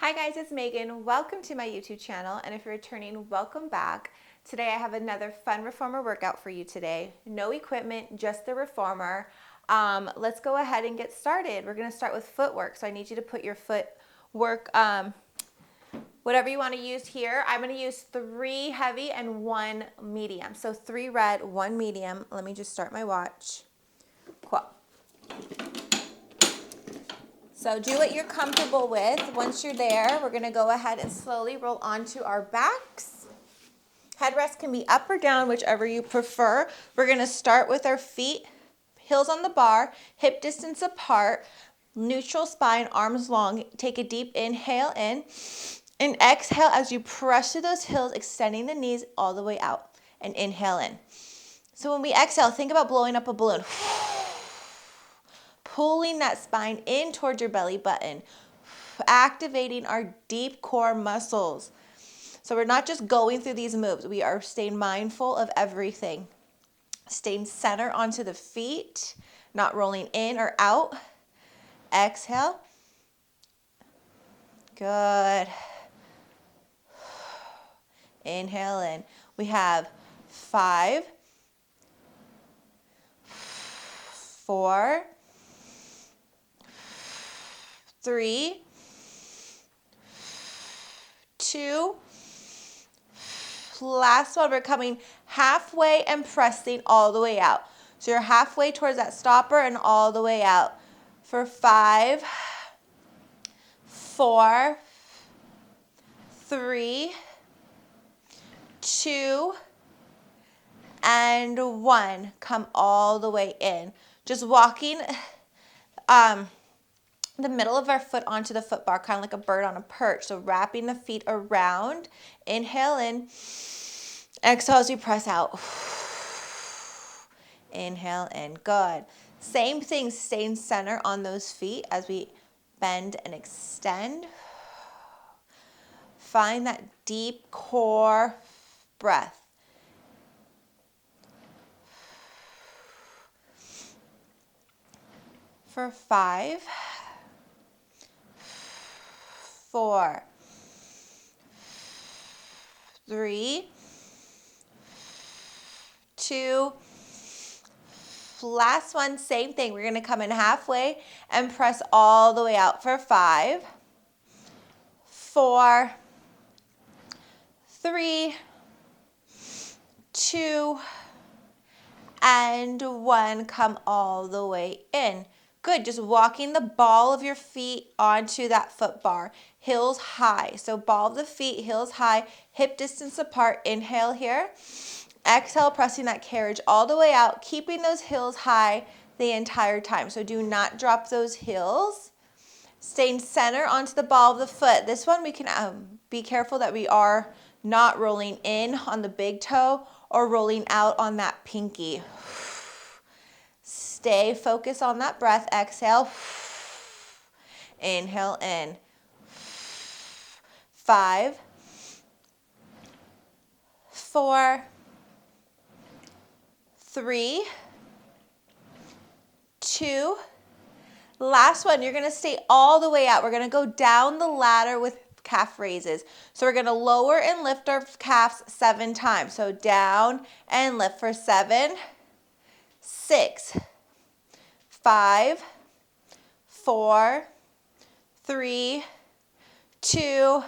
Hi guys, it's Megan. Welcome to my YouTube channel, and if you're returning, welcome back. Today I have another fun reformer workout for you today. No equipment, just the reformer. Let's go ahead and get started. We're going to start with footwork, so I need you to put your footwork, whatever you want to use here. I'm going to use 3 heavy and 1 medium. So 3 red, 1 medium. Let me just start my watch. Cool. So do what you're comfortable with. Once you're there, we're going to go ahead and slowly roll onto our backs. Headrest can be up or down, whichever you prefer. We're going to start with our feet, heels on the bar, hip distance apart, neutral spine, arms long. Take a deep inhale in, and exhale as you press through those heels, extending the knees all the way out, and inhale in. So when we exhale, think about blowing up a balloon. Pulling that spine in towards your belly button, activating our deep core muscles. So we're not just going through these moves, we are staying mindful of everything. Staying center onto the feet, not rolling in or out. Exhale. Good. Inhale in. We have 5, 4, 3, 2, last one. We're coming halfway and pressing all the way out. So you're halfway towards that stopper and all the way out. For 5, 4, 3, 2, and 1. Come all the way in. Just walking the middle of our foot onto the foot bar, kind of like a bird on a perch. So wrapping the feet around. Inhale in. Exhale as you press out. Inhale in. Good. Same thing, staying center on those feet as we bend and extend. Find that deep core breath. For 5, 4, 3, 2, last one, same thing. We're going to come in halfway and press all the way out for 5, 4, 3, 2, and 1. Come all the way in. Good, just walking the ball of your feet onto that foot bar. Heels high, so ball of the feet, heels high, hip distance apart. Inhale here. Exhale, pressing that carriage all the way out, keeping those heels high the entire time. So do not drop those heels. Staying center onto the ball of the foot. This one we can be careful that we are not rolling in on the big toe or rolling out on that pinky. Stay focused on that breath. Exhale. Inhale in. 5, 4, 3, 2. Last one, you're going to stay all the way out. We're going to go down the ladder with calf raises. So we're going to lower and lift our calves 7 times. So down and lift for 7, 6, 5, 4, 3, 2,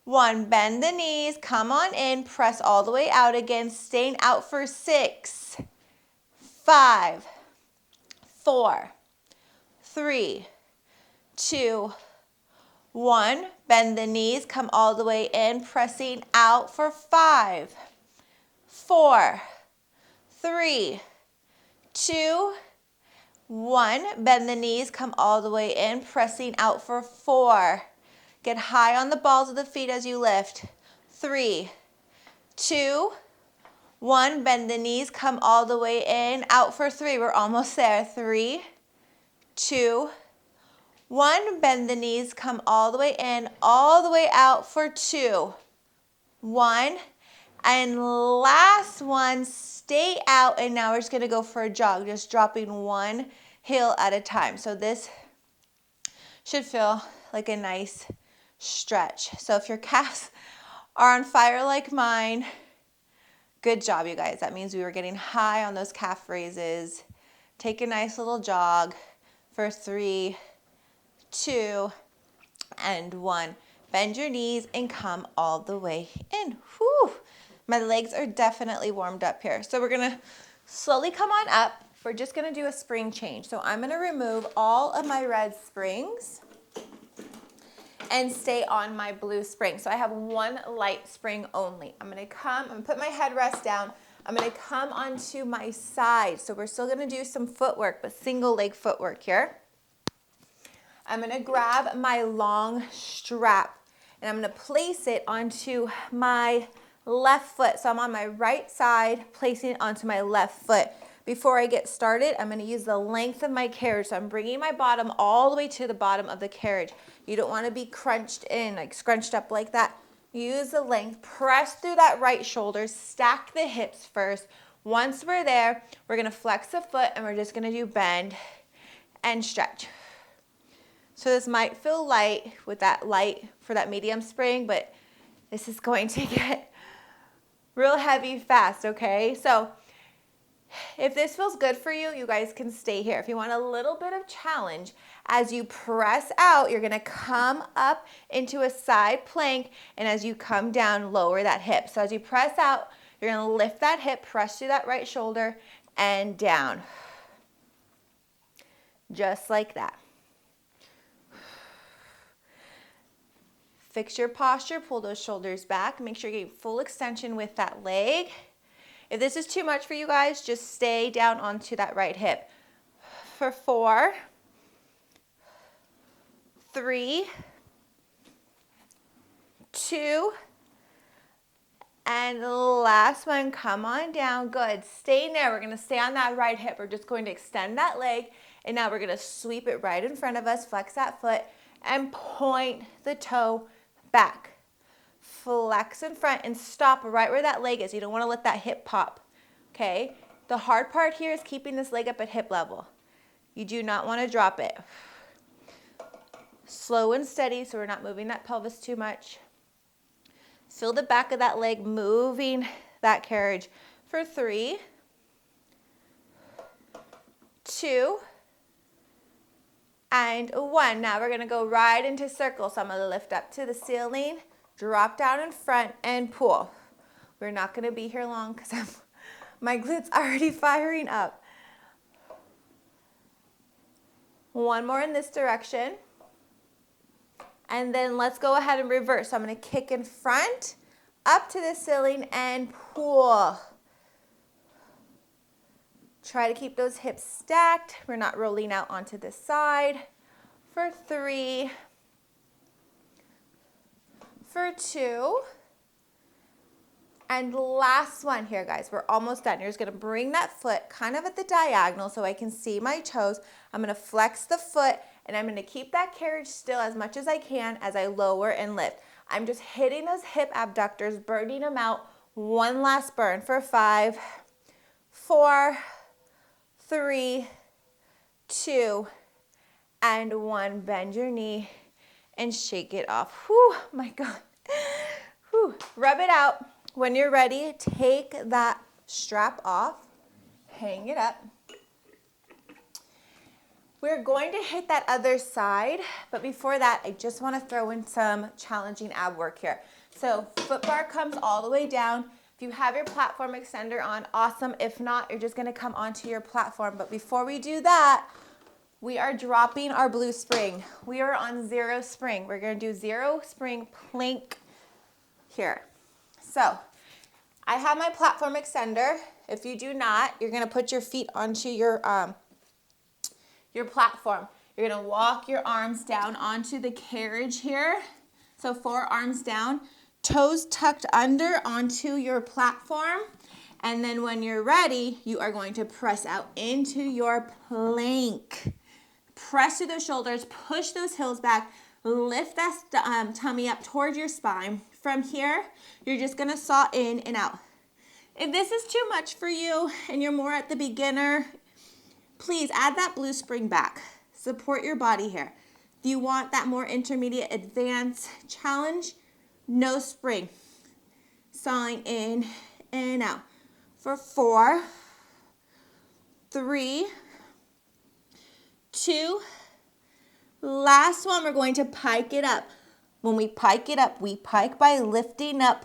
1. Bend the knees, come on in, press all the way out again, staying out for 6, 5, 4, 3, 2, 1. Bend the knees, come all the way in, pressing out for 5, 4, 3, 2, 1. Bend the knees, come all the way in, pressing out for 4. Get high on the balls of the feet as you lift. 3, 2, 1. Bend the knees, come all the way in, out for 3. We're almost there. 3, 2, 1. Bend the knees, come all the way in, all the way out for 2, 1. And last one, stay out, and now we're just going to go for a jog, just dropping one heel at a time. So this should feel like a nice stretch. So if your calves are on fire like mine, good job, you guys. That means we were getting high on those calf raises. Take a nice little jog for 3, 2, and 1. Bend your knees and come all the way in. Whew. My legs are definitely warmed up here. So we're gonna slowly come on up. We're just gonna do a spring change. So I'm gonna remove all of my red springs and stay on my blue spring. So I have one light spring only. I'm gonna put my headrest down. I'm gonna come onto my side. So we're still gonna do some footwork, but single leg footwork here. I'm gonna grab my long strap and I'm gonna place it onto my left foot. So I'm on my right side, placing it onto my left foot. Before I get started, I'm gonna use the length of my carriage. So I'm bringing my bottom all the way to the bottom of the carriage. You don't wanna be crunched in, like scrunched up like that. Use the length, press through that right shoulder, stack the hips first. Once we're there, we're gonna flex the foot and we're just gonna do bend and stretch. So this might feel light with that light for that medium spring, but this is going to get real heavy fast, okay? So if this feels good for you, you guys can stay here. If you want a little bit of challenge, as you press out, you're gonna come up into a side plank, and as you come down, lower that hip. So as you press out, you're gonna lift that hip, press through that right shoulder, and down. Just like that. Fix your posture, pull those shoulders back. Make sure you get full extension with that leg. If this is too much for you guys, just stay down onto that right hip. For 4, 3, 2, and the last one, come on down. Good, stay there. We're gonna stay on that right hip. We're just going to extend that leg, and now we're gonna sweep it right in front of us, flex that foot, and point the toe back. Flex in front and stop right where that leg is. You don't want to let that hip pop, okay? The hard part here is keeping this leg up at hip level. You do not want to drop it. Slow and steady so we're not moving that pelvis too much. Feel the back of that leg moving that carriage for 3, 2, and 1. Now we're gonna go right into circle. So I'm gonna lift up to the ceiling, drop down in front, and pull. We're not gonna be here long because my glutes already firing up. One more in this direction. And then let's go ahead and reverse. So I'm gonna kick in front, up to the ceiling, and pull. Try to keep those hips stacked. We're not rolling out onto the side. For 3, for 2, and last one here, guys. We're almost done. You're just gonna bring that foot kind of at the diagonal so I can see my toes. I'm gonna flex the foot, and I'm gonna keep that carriage still as much as I can as I lower and lift. I'm just hitting those hip abductors, burning them out. One last burn for 5, 4, 3, 2, and 1. Bend your knee and shake it off. Whew, my God. Whew. Rub it out. When you're ready, take that strap off, hang it up. We're going to hit that other side, but before that, I just want to throw in some challenging ab work here. So foot bar comes all the way down. If you have your platform extender on, awesome. If not, you're just gonna come onto your platform. But before we do that, we are dropping our blue spring. We are on 0 spring. We're gonna do 0 spring plank here. So I have my platform extender. If you do not, you're gonna put your feet onto your platform. You're gonna walk your arms down onto the carriage here. So forearms down, toes tucked under onto your platform. And then when you're ready, you are going to press out into your plank. Press through those shoulders, push those heels back, lift that tummy up towards your spine. From here, you're just gonna saw in and out. If this is too much for you and you're more at the beginner, please add that blue spring back. Support your body here. If you want that more intermediate advanced challenge, no spring. Sawing in and out for 4, 3, 2. Last one, we're going to pike it up. When we pike it up, we pike by lifting up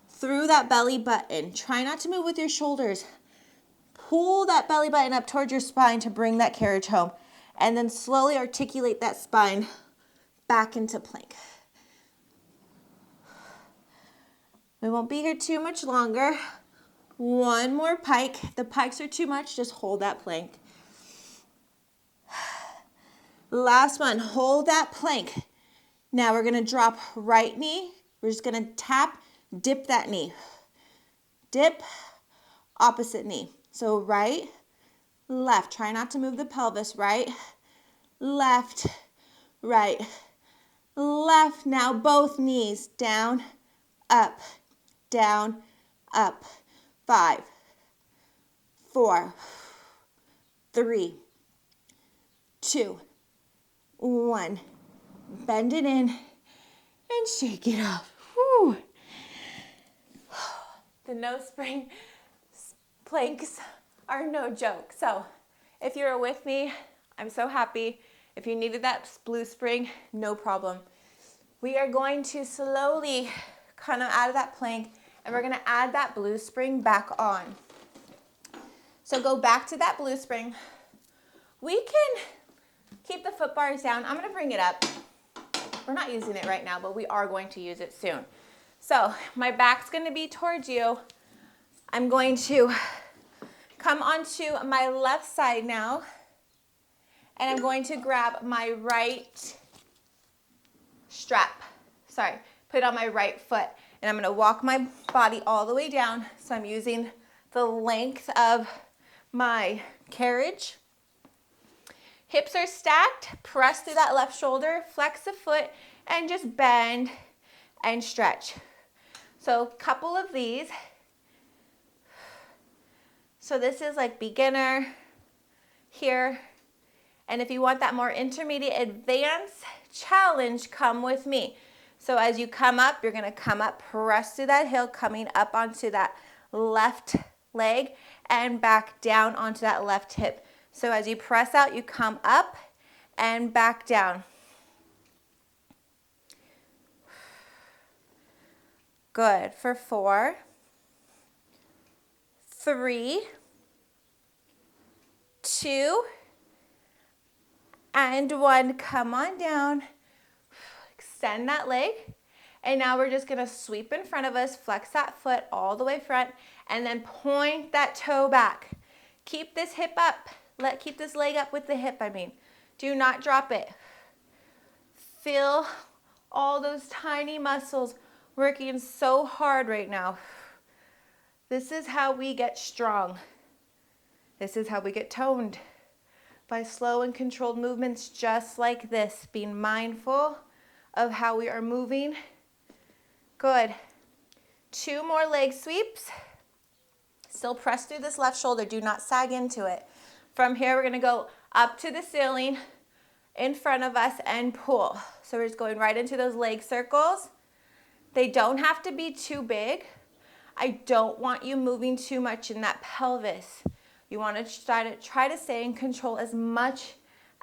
through that belly button. Try not to move with your shoulders. Pull that belly button up towards your spine to bring that carriage home. And then slowly articulate that spine back into plank. We won't be here too much longer. One more pike. If the pikes are too much, just hold that plank. Last one, hold that plank. Now we're gonna drop right knee. We're just gonna tap, dip that knee. Dip, opposite knee. So right, left. Try not to move the pelvis. Right, left, right, left. Now both knees down, up, down, up. 5, 4, 3, 2, 1. Bend it in and shake it off. Whew. The no spring planks are no joke. So if you're with me, I'm so happy. If you needed that blue spring, no problem. We are going to slowly come out of that plank and we're going to add that blue spring back on. So go back to that blue spring. We can keep the foot bars down. I'm going to bring it up. We're not using it right now, but we are going to use it soon. So my back's going to be towards you. I'm going to come onto my left side now, and I'm going to grab my right strap. Sorry, put it on my right foot, and I'm going to walk my body all the way down. So I'm using the length of my carriage. Hips are stacked. Press through that left shoulder, flex the foot, and just bend and stretch. So a couple of these. So this is like beginner here. And if you want that more intermediate advanced challenge, come with me. So as you come up, you're going to come up, press through that heel, coming up onto that left leg and back down onto that left hip. So as you press out, you come up and back down. Good. For 4, 3, 2, and 1. Come on down. Extend that leg. And now we're just going to sweep in front of us, flex that foot all the way front, and then point that toe back. Keep this hip up. Keep this leg up with the hip, Do not drop it. Feel all those tiny muscles working so hard right now. This is how we get strong. This is how we get toned. By slow and controlled movements just like this. Being mindful of how we are moving. Good. 2 more leg sweeps. Still press through this left shoulder. Do not sag into it. From here, we're going to go up to the ceiling in front of us and pull. So we're just going right into those leg circles. They don't have to be too big. I don't want you moving too much in that pelvis. You want to try to stay in control as much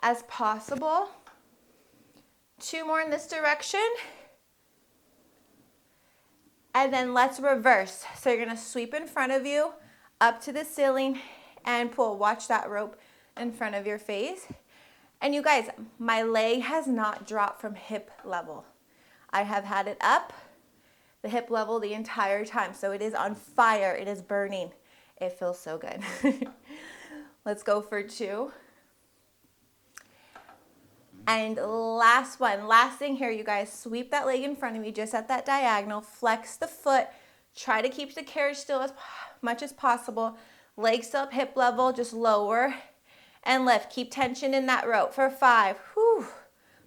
as possible. 2 more in this direction. And then let's reverse. So you're going to sweep in front of you, up to the ceiling, and pull. Watch that rope in front of your face. And you guys, my leg has not dropped from hip level. I have had it up the hip level the entire time. So it is on fire. It is burning. It feels so good. Let's go for 2. And last one. Last thing here, you guys. Sweep that leg in front of you just at that diagonal. Flex the foot. Try to keep the carriage still as much as possible. Legs still up hip level. Just lower and lift. Keep tension in that rope for 5,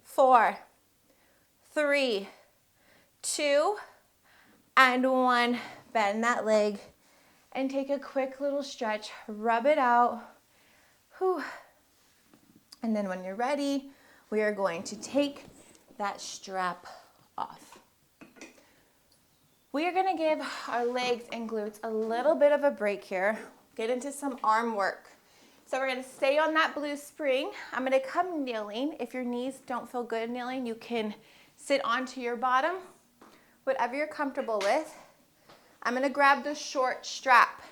4, 3, 2, and 1. Bend that leg and take a quick little stretch. Rub it out. And then when you're ready, we are going to take that strap off. We are going to give our legs and glutes a little bit of a break here. Get into some arm work. So we're going to stay on that blue spring. I'm going to come kneeling. If your knees don't feel good kneeling, you can sit onto your bottom, whatever you're comfortable with. I'm going to grab the short strap.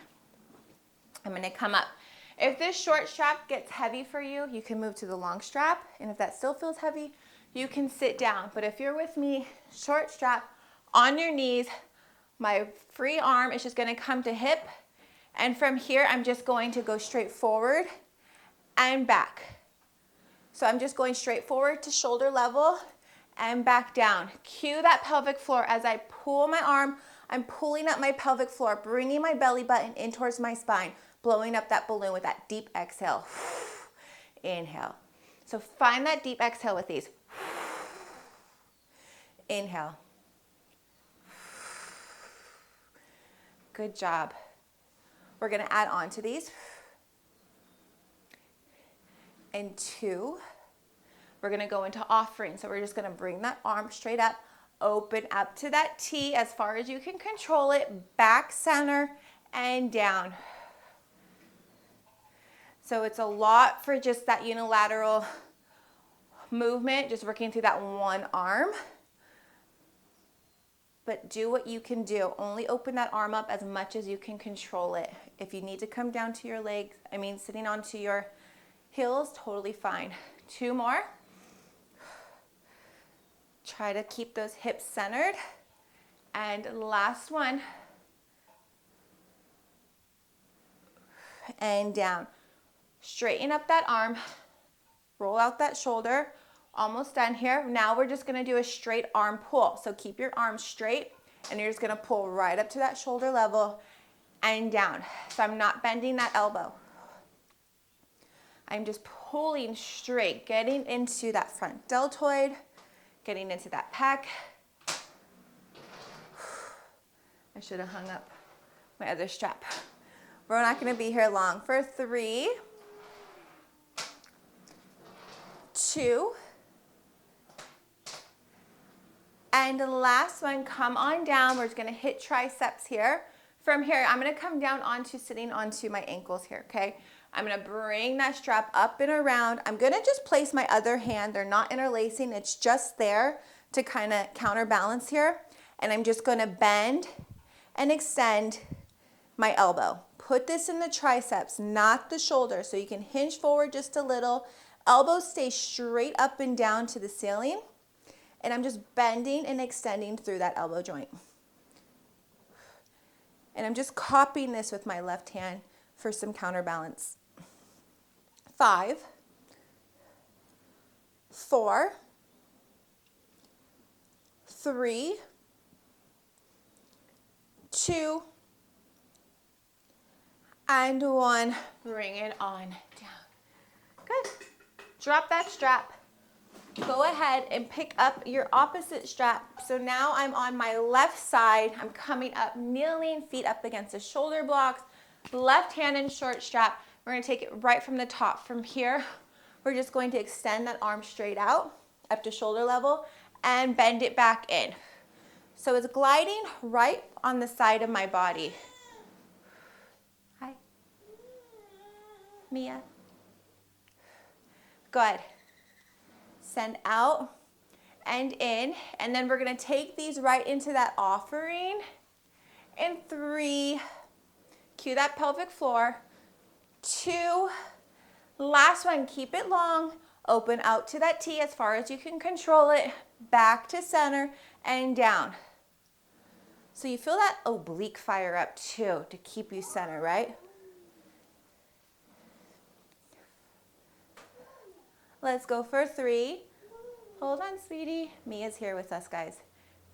I'm going to come up. If this short strap gets heavy for you, you can move to the long strap. And if that still feels heavy, you can sit down. But if you're with me, short strap on your knees, my free arm is just going to come to hip. And from here, I'm just going to go straight forward and back. So I'm just going straight forward to shoulder level and back down. Cue that pelvic floor as I pull my arm. I'm pulling up my pelvic floor, bringing my belly button in towards my spine, blowing up that balloon with that deep exhale. Inhale. So find that deep exhale with these. Inhale. Good job. We're going to add on to these. And 2. We're going to go into offering. So we're just going to bring that arm straight up, open up to that T as far as you can control it, back, center, and down. So it's a lot for just that unilateral movement, just working through that one arm. But do what you can do. Only open that arm up as much as you can control it. If you need to come down to your legs, sitting onto your heels, totally fine. 2 more. Try to keep those hips centered. And last one. And down. Straighten up that arm. Roll out that shoulder. Almost done here. Now we're just going to do a straight arm pull. So keep your arms straight and you're just going to pull right up to that shoulder level and down. So I'm not bending that elbow. I'm just pulling straight, getting into that front deltoid, getting into that pec. I should have hung up my other strap. We're not going to be here long. For 3, 2, and the last one, come on down. We're just going to hit triceps here. From here, I'm going to come down onto sitting onto my ankles here, okay? I'm going to bring that strap up and around. I'm going to just place my other hand. They're not interlacing. It's just there to kind of counterbalance here. And I'm just going to bend and extend my elbow. Put this in the triceps, not the shoulder. So you can hinge forward just a little. Elbows stay straight up and down to the ceiling. And I'm just bending and extending through that elbow joint. And I'm just copying this with my left hand for some counterbalance. 5, 4, 3, 2, and 1. Bring it on down. Good. Drop that strap. Go ahead and pick up your opposite strap. So now I'm on my left side. I'm coming up, kneeling, feet up against the shoulder blocks. Left hand in short strap. We're going to take it right from the top. From here, we're just going to extend that arm straight out, up to shoulder level, and bend it back in. So it's gliding right on the side of my body. Hi. Mia. Good. Send out and in, and then we're going to take these right into that offering. In 3, cue that pelvic floor. 2, last one, keep it long, open out to that T as far as you can control it, back to center and down. So you feel that oblique fire up too to keep you center, right? Let's go for 3. Hold on, sweetie. Mia's here with us, guys.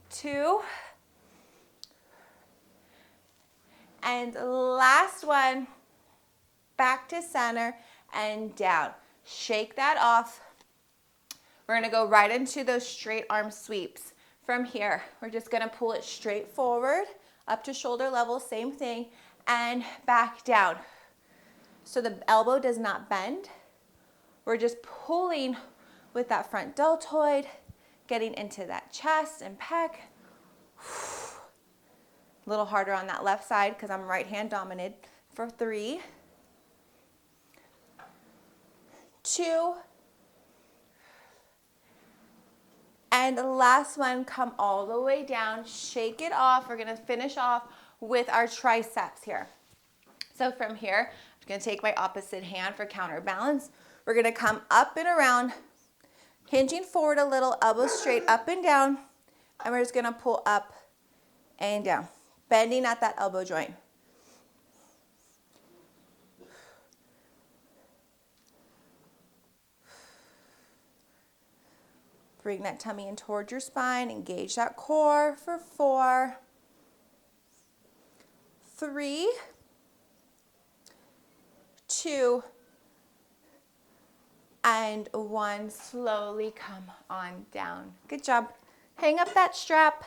2. And last one. Back to center and down. Shake that off. We're going to go right into those straight arm sweeps. From here, we're just going to pull it straight forward, up to shoulder level, same thing, and back down. So the elbow does not bend. We're just pulling with that front deltoid, getting into that chest and pec. A little harder on that left side because I'm right hand dominant. For 3, 2, and the last one, come all the way down, shake it off. We're gonna finish off with our triceps here. So from here, I'm gonna take my opposite hand for counterbalance. We're gonna come up and around, hinging forward a little, elbows straight, up and down, and we're just gonna pull up and down, bending at that elbow joint. Bring that tummy in towards your spine, engage that core for 4, 3, 2, and 1. Slowly come on down. Good job. Hang up that strap.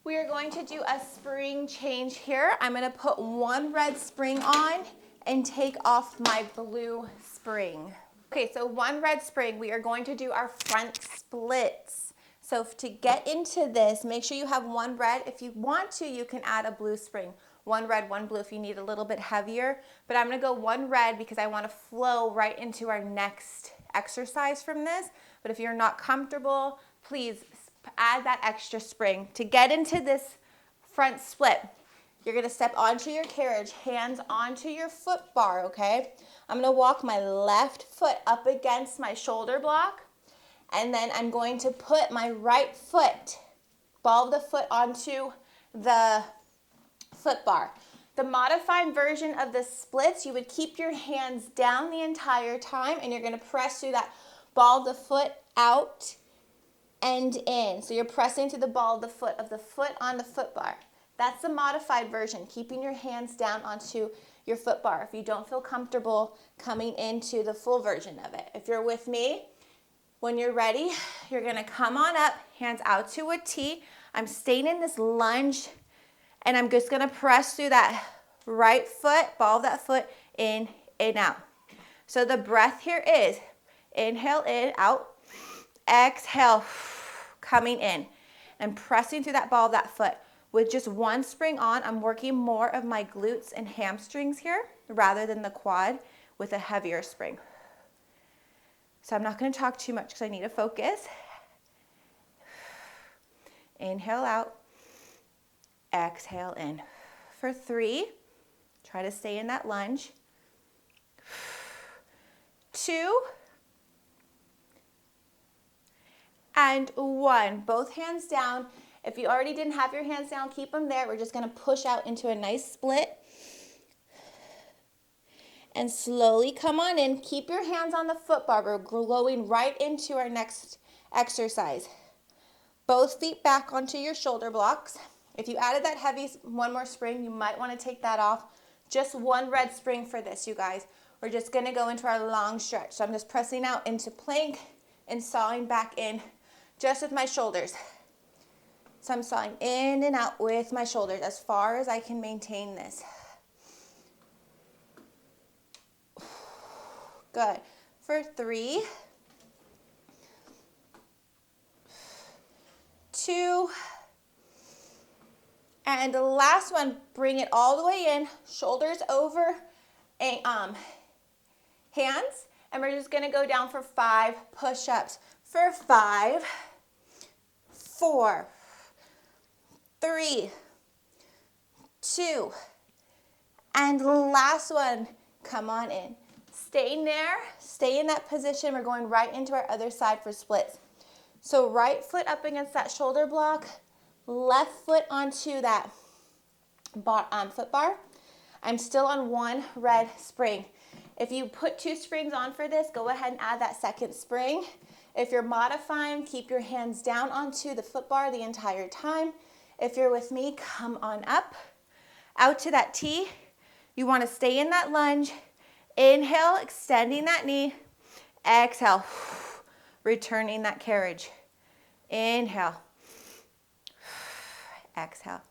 We are going to do a spring change here. I'm going to put 1 red spring on and take off my blue spring. Okay, so 1 red spring, we are going to do our front splits. So to get into this, make sure you have 1 red. If you want to, you can add a blue spring. 1 red, 1 blue if you need a little bit heavier. But I'm gonna go 1 red because I wanna flow right into our next exercise from this. But if you're not comfortable, please add that extra spring. To get into this front split, you're gonna step onto your carriage, hands onto your foot bar, okay? I'm gonna walk my left foot up against my shoulder block, and then I'm going to put my right foot, ball of the foot onto the foot bar. The modified version of the splits, you would keep your hands down the entire time, and you're gonna press through that ball of the foot out and in. So you're pressing to the ball of the foot on the foot bar. That's the modified version, keeping your hands down onto your foot bar if you don't feel comfortable coming into the full version of it. If you're with me, when you're ready, you're gonna come on up, hands out to a T. I'm staying in this lunge, and I'm just gonna press through that right foot, ball of that foot, in and out. So the breath here is inhale in, out, exhale, coming in, and pressing through that ball of that foot. With just 1 spring on, I'm working more of my glutes and hamstrings here rather than the quad with a heavier spring. So I'm not going to talk too much because I need to focus. Inhale out, exhale in. For 3, try to stay in that lunge. 2, and 1. Both hands down. If you already didn't have your hands down, keep them there. We're just gonna push out into a nice split. And slowly come on in. Keep your hands on the foot bar. We're going right into our next exercise. Both feet back onto your shoulder blocks. If you added that heavy 1 more spring, you might wanna take that off. Just 1 red spring for this, you guys. We're just gonna go into our long stretch. So I'm just pressing out into plank and sawing back in just with my shoulders. So I'm sawing in and out with my shoulders as far as I can maintain this. Good. For 3, 2, and the last one, bring it all the way in, shoulders over, hands, and we're just gonna go down for 5 push-ups. For 5, 4, 3, 2, and last one, come on in. Stay there, stay in that position. We're going right into our other side for splits. So right foot up against that shoulder block, left foot onto that foot bar. I'm still on 1 red spring. If you put 2 springs on for this, go ahead and add that 2nd spring. If you're modifying, keep your hands down onto the foot bar the entire time. If you're with me, come on up, out to that T. You want to stay in that lunge. Inhale, extending that knee. Exhale, returning that carriage. Inhale, exhale.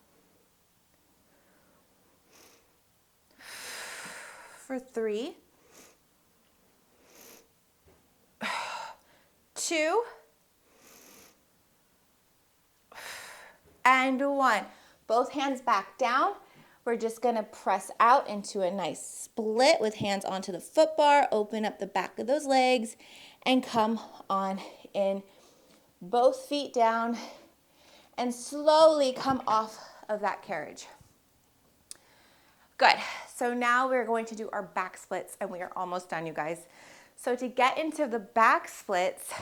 For 3, 2, and 1. Both hands back down. We're just gonna press out into a nice split with hands onto the foot bar, open up the back of those legs, and come on in. Both feet down, and slowly come off of that carriage. Good. So now we're going to do our back splits, and we are almost done, you guys. So to get into the back splits,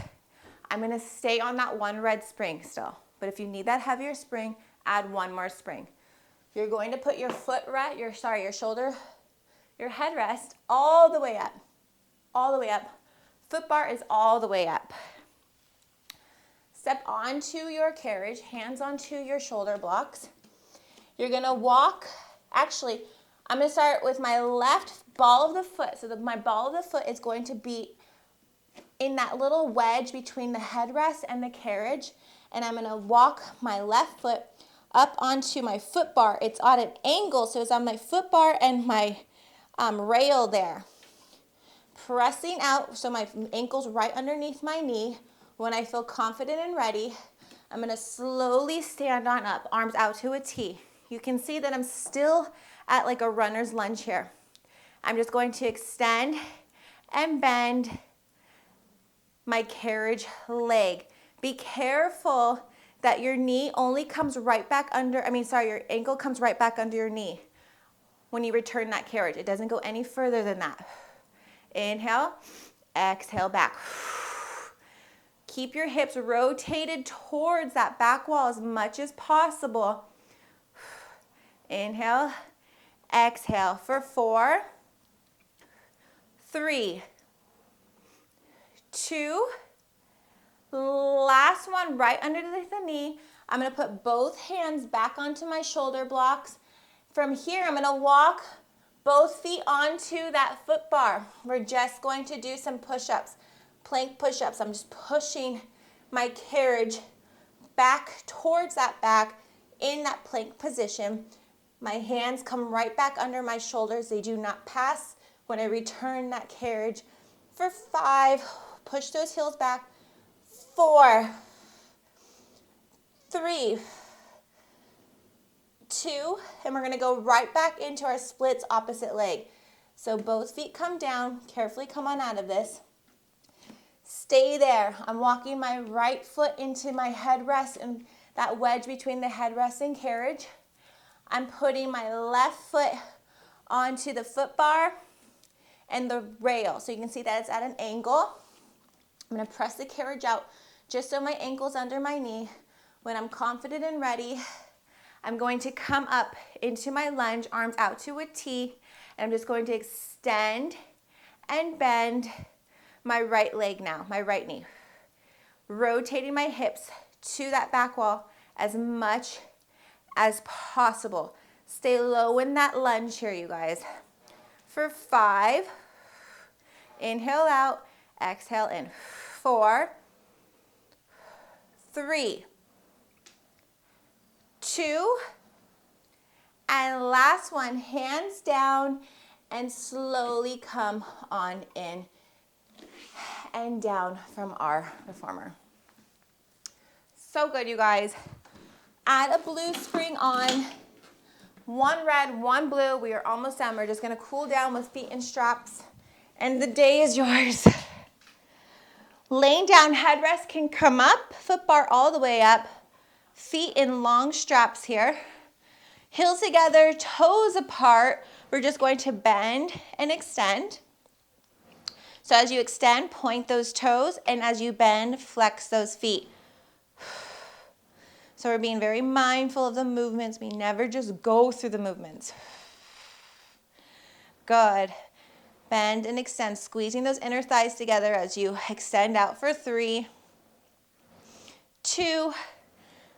I'm gonna stay on that one red spring still. But if you need that heavier spring, add one more spring. You're going to put your your headrest all the way up. All the way up. Foot bar is all the way up. Step onto your carriage, hands onto your shoulder blocks. You're gonna walk, actually, I'm gonna start with my left ball of the foot. So my ball of the foot is going to be in that little wedge between the headrest and the carriage. And I'm gonna walk my left foot up onto my foot bar. It's on an angle, so it's on my foot bar and my rail there. Pressing out, so my ankle's right underneath my knee. When I feel confident and ready, I'm gonna slowly stand on up, arms out to a T. You can see that I'm still at like a runner's lunge here. I'm just going to extend and bend my carriage leg. Be careful that your knee only comes right back under, your ankle comes right back under your knee when you return that carriage. It doesn't go any further than that. Inhale, exhale back. Keep your hips rotated towards that back wall as much as possible. Inhale, exhale for 4, 3, 2, last one right underneath the knee. I'm gonna put both hands back onto my shoulder blocks. From here, I'm gonna walk both feet onto that foot bar. We're just going to do some push-ups, plank push-ups. I'm just pushing my carriage back towards that back in that plank position. My hands come right back under my shoulders. They do not pass when I return that carriage. For 5, push those heels back. 4, 3, 2, and we're gonna go right back into our splits opposite leg. So both feet come down, carefully come on out of this. Stay there. I'm walking my right foot into my headrest and that wedge between the headrest and carriage. I'm putting my left foot onto the foot bar and the rail. So you can see that it's at an angle. I'm gonna press the carriage out just so my ankle's under my knee. When I'm confident and ready, I'm going to come up into my lunge, arms out to a T, and I'm just going to extend and bend my right leg now, my right knee. Rotating my hips to that back wall as much as possible. Stay low in that lunge here, you guys. For 5, inhale out, exhale in. 4, 3, 2, and last one, hands down and slowly come on in and down from our reformer. So good, you guys. Add a blue spring on, 1 red, 1 blue. We are almost done. We're just gonna cool down with feet in straps and the day is yours. Laying down, headrest can come up, foot bar all the way up, feet in long straps here. Heels together, toes apart. We're just going to bend and extend. So as you extend, point those toes, and as you bend, flex those feet. So we're being very mindful of the movements. We never just go through the movements. Good. Bend and extend, squeezing those inner thighs together as you extend out for 3, 2,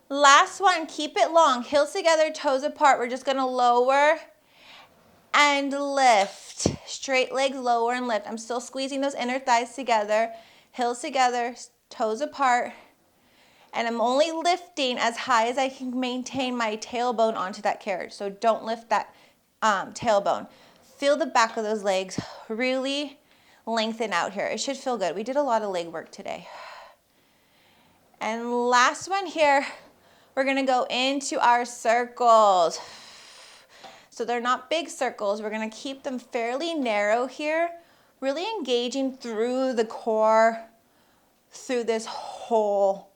last one, keep it long, heels together, toes apart. We're just gonna lower and lift. Straight legs, lower and lift. I'm still squeezing those inner thighs together, heels together, toes apart. And I'm only lifting as high as I can maintain my tailbone onto that carriage. So don't lift that tailbone. Feel the back of those legs really lengthen out here. It should feel good. We did a lot of leg work today. And last one here, we're gonna go into our circles. So they're not big circles. We're gonna keep them fairly narrow here, really engaging through the core, through this whole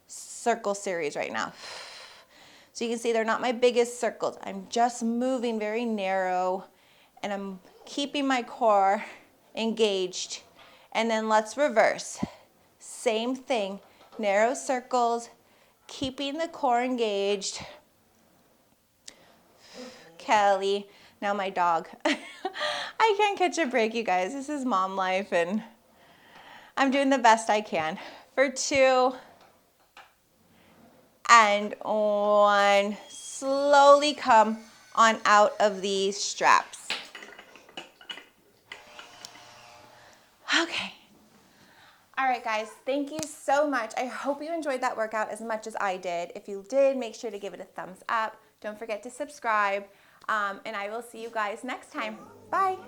circle series right now. So you can see they're not my biggest circles. I'm just moving very narrow and I'm keeping my core engaged. And then let's reverse. Same thing, narrow circles, keeping the core engaged. Kelly, now my dog. I can't catch a break, you guys. This is mom life and I'm doing the best I can. For 2 and 1. Slowly come on out of these straps. Okay. All right, guys, thank you so much. I hope you enjoyed that workout as much as I did. If you did, make sure to give it a thumbs up. Don't forget to subscribe, and I will see you guys next time. Bye.